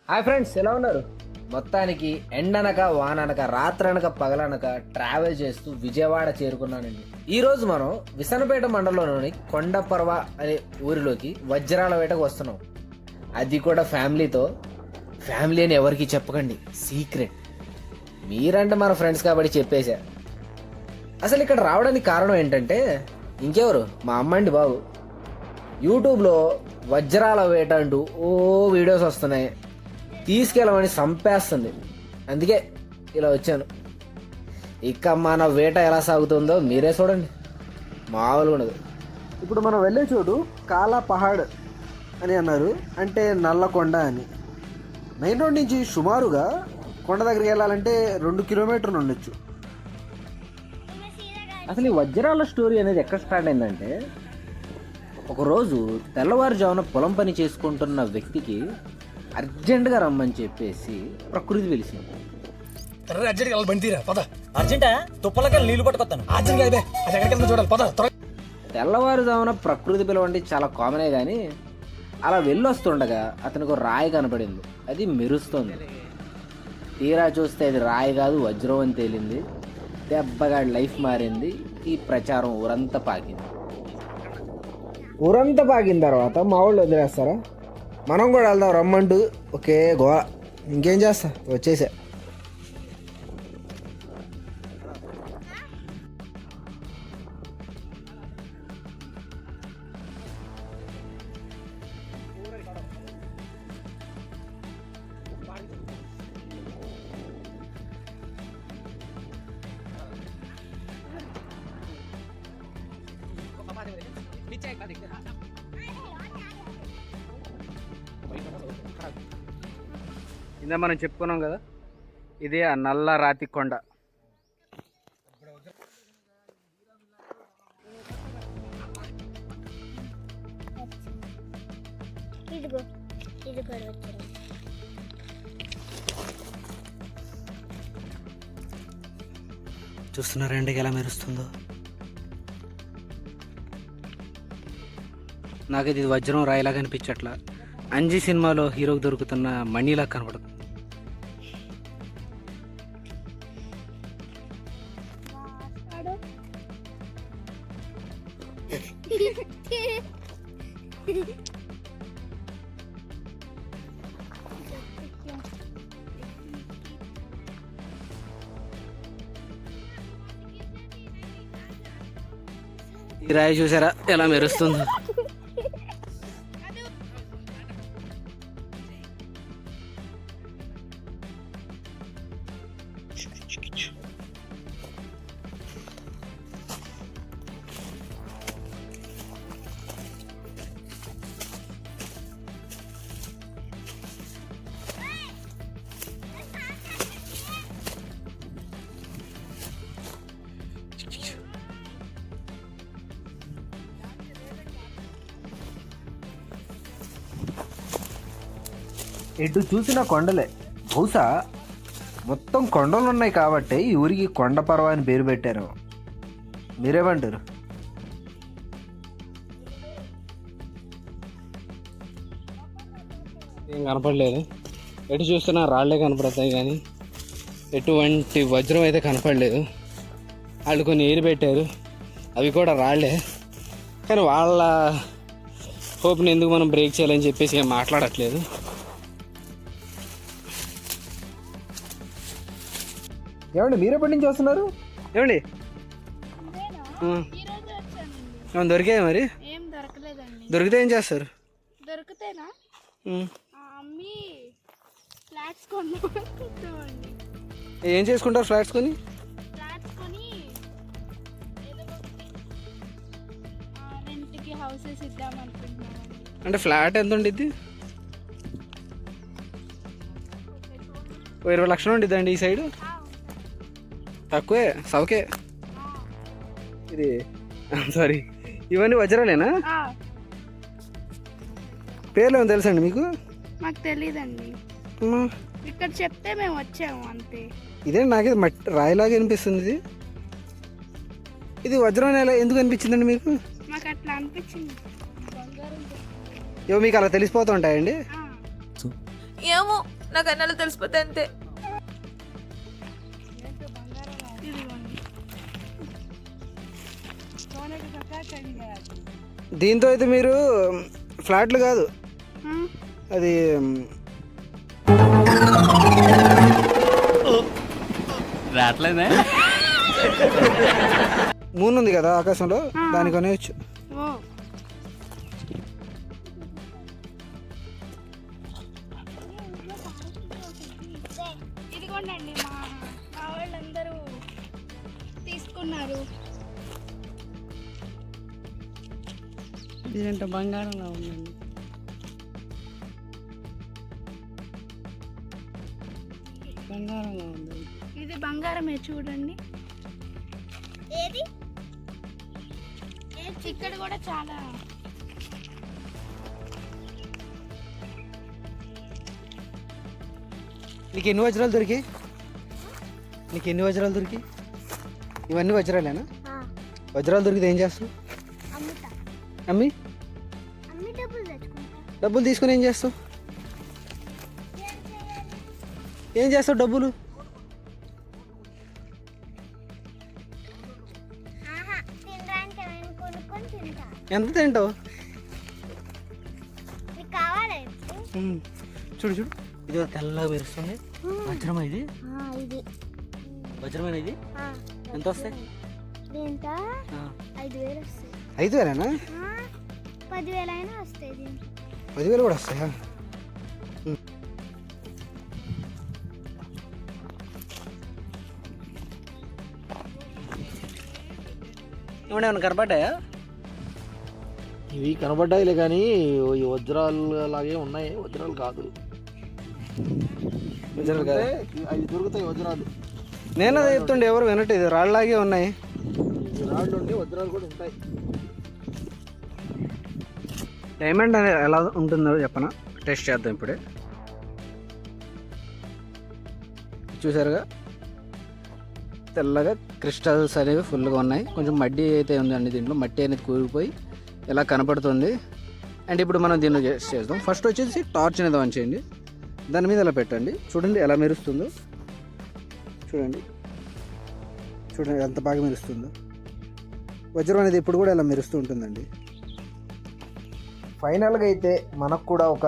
Hi friends, ఎలా ఉన్నారు? మొత్తానికి ఎండనక వాననక రాత్రనక పగలనక ట్రావెల్ చేస్తూ విజయవాడ చేరుకున్నానండి. ఈ రోజు మనం విసనపేట మండలంలోని కొండపర్వ అనే ఊరిలోకి వజ్రాల వేటకు వస్తున్నాం. అది కూడా ఫ్యామిలీతో. ఫ్యామిలీ అని ఎవరికి చెప్పకండి, సీక్రెట్. మీరంటే మన ఫ్రెండ్స్ కాబట్టి చెప్పేశా. అసలు ఇక్కడ రావడానికి కారణం ఏంటంటే ఇంకెవరు, మా అమ్మ అండి బాబు. యూట్యూబ్లో వజ్రాల వేట అంటూ ఓ వీడియోస్ వస్తున్నాయి, తీసుకెళ్ళమని చంపేస్తుంది. అందుకే ఇలా వచ్చాను. ఇక మన వేట ఎలా సాగుతుందో మీరే చూడండి, మామూలుగా ఉండదు. ఇప్పుడు మనం వెళ్ళే చోటు కాలా పహాడ్ అని అన్నారు, అంటే నల్లకొండ అని. మెయిన్ రోడ్ నుంచి సుమారుగా కొండ దగ్గరికి వెళ్ళాలంటే 2 కిలోమీటర్లు ఉండొచ్చు. అసలు ఈ వజ్రాల స్టోరీ అనేది ఎక్కడ స్టార్ట్ అయిందంటే, ఒకరోజు తెల్లవారుజామున పొలం పని చేసుకుంటున్న వ్యక్తికి అర్జెంటుగా రమ్మని చెప్పేసి ప్రకృతి పిలిచింది. తెల్లవారుజామున ప్రకృతి పిలవండి చాలా కామనే కానీ అలా వెళ్ళొస్తుండగా అతనికి రాయి కనపడింది. అది మెరుస్తుంది. తీరా చూస్తే అది రాయి కాదు, వజ్రం అని తేలింది. దెబ్బగా లైఫ్ మారింది. ఈ ప్రచారం ఊరంతా పాకింది. ఊరంతా పాకిన తర్వాత మా వాళ్ళు వదిలేస్తారా? మనం కూడా వెళ్దాం రమ్మంటూ ఒకే గోళ. ఇంకేం చేస్తా, వచ్చేసా. ఇందా మనం చెప్పుకున్నాం కదా, ఇదే ఆ నల్ల రాతి కొండ. చూస్తున్నారండి ఎలా మెరుస్తుందో. నాకైతే ఇది వజ్రం రాయిలా కనిపించట్లా, అంజీ సినిమాలో హీరోకి దొరుకుతున్న మణిలా కనపడుతుంది. ఈ రాయి చూసారా ఎలా మెరుస్తుందో. ఎటు చూసిన కొండలే. బహుశా మొత్తం కొండలు ఉన్నాయి కాబట్టి ఈ ఊరికి కొండపర్వ అని పేరు పెట్టారు. మీరేమంటారు? ఏం కనపడలేదు. ఎటు చూస్తున్నా రాళ్లే కనపడతాయి కానీ ఎటువంటి వజ్రం అయితే కనపడలేదు. వాళ్ళు కొన్ని ఏరు పెట్టారు, అవి కూడా రాళ్లే. కానీ వాళ్ళ హోప్ని ఎందుకు మనం బ్రేక్ చేయాలని చెప్పేసి ఏం మాట్లాడట్లేదు. ఏమండి మీరెప్పటి నుంచి వస్తున్నారు? ఏమండి దొరికాయి మరి? దొరికితే ఏం చేస్తారు? దొరికితేనా ఏం చేసుకుంటారు ఫ్లాట్స్ కొని? అంటే ఫ్లాట్ ఎంత ఉండిద్ది? 20 లక్షలు ఉండిద్దండి ఈ సైడ్. తక్కువే, సౌకే. ఇది సారీ, ఇవన్నీ వజ్రాలేనా? పేర్లు ఏమో తెలుసండి మీకు? మాకు తెలీదండి, ఇక్కడ చెప్తే మేము వచ్చాము అంతే. ఇదే నాకేది మట్టి రాయిలాగా అనిపిస్తుంది. ఇది వజ్రం ఎలా ఎందుకు అనిపించిందండి మీకు? మాకు అట్లా అనిపించింది. ఇవి మీకు అలా తెలిసిపోతూ ఉంటాయండి. ఏమో నాకు అన్నలు తెలిసిపోతే అంతే. ఇదిగోండి. దీంతో అయితే మీరు ఫ్లాట్లు కాదు, ఉమ్, అది రావట్లేదే. మూన్ ఉంది కదా ఆకాశంలో, దానికి కొనేయచ్చు. ఓ ఇదిగోండి మా వాళ్ళందరూ తీసుకున్నారు. ఇదంటే బంగారంగా ఉందండి. బంగారంగా ఉంది. ఇది బంగారమే చూడండి. ఏది ఇక్కడ కూడా చాలా నీకు ఎన్ని వజ్రాలు దొరికి? నీకు ఎన్ని వజ్రాలు దొరికి? ఇవన్నీ వజ్రాలేనా? వజ్రాలు దొరికితే ఏం చేస్తావు? అమ్మి డబ్బులు తీసుకుని ఏం చేస్తావు? ఏం చేస్తావు డబ్బులు? ఎంత తింటావు? చూడు చూడు, ఇది తెల్లగా మెరుస్తుంది. వజ్రమా ఇది? వజ్రమేనా ఇది? ఎంత వస్తాయి? 5,000 వస్తాయి. 5,000? 10,000 అయినా వస్తాయి. 10,000 కూడా వస్తాయా? ఏమన్నా కనపడ్డాయా? ఇవి కనబడ్డాయిలే కానీ ఈ వజ్రాలు అలాగే ఉన్నాయి. వజ్రాలు కాదు, వజ్రాలు కాదు. అవి దొరుకుతాయి వజ్రాలు. నేను అదే చెప్తుండే, ఎవరు వినట్లేదు. రాళ్ళలాగే ఉన్నాయి. రాళ్ళు ఉండి వజ్రాలు కూడా ఉంటాయి. డైమండ్ అనేది ఎలా ఉంటుందో చెప్పనా? టెస్ట్ చేద్దాం ఇప్పుడే. చూసారుగా, తెల్లగా క్రిస్టల్స్ అనేవి ఫుల్గా ఉన్నాయి. కొంచెం మడ్డి అయితే ఉందండి దీంట్లో. మట్టి అనేది కూలిపోయి ఇలా కనపడుతుంది. అండ్ ఇప్పుడు మనం దీన్ని చేద్దాం. ఫస్ట్ వచ్చేసి టార్చ్ అనేది ఆన్ చేయండి. దాని మీద ఇలా పెట్టండి. చూడండి ఎలా మెరుస్తుందో. చూడండి చూడండి ఎంత బాగా మెరుస్తుందో. వజ్రం అనేది ఇప్పుడు కూడా ఇలా మెరుస్తూ ఉంటుందండి. ఫైనల్గా అయితే మనకు కూడా ఒక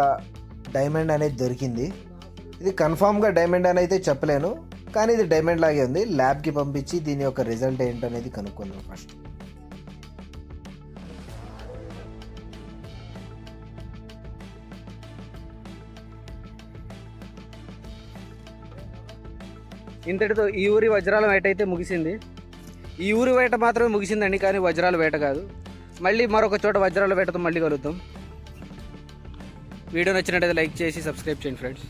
డైమండ్ అనేది దొరికింది. ఇది కన్ఫామ్గా డైమండ్ అని అయితే చెప్పలేను, కానీ ఇది డైమండ్ లాగే ఉంది. ల్యాబ్కి పంపించి దీని యొక్క రిజల్ట్ ఏంటనేది కనుక్కుందాం ఫస్ట్. ఇంతటితో ఈ ఊరి వజ్రాల వేట అయితే ముగిసింది. ఈ ఊరి వేట మాత్రమే ముగిసిందండి, కానీ వజ్రాల వేట కాదు. మళ్ళీ మరొక చోట వజ్రాల వేటతో మళ్ళీ కలుద్దాం. వీడియో నచ్చినట్టయితే లైక్ చేసి సబ్స్క్రైబ్ చేయండి ఫ్రెండ్స్.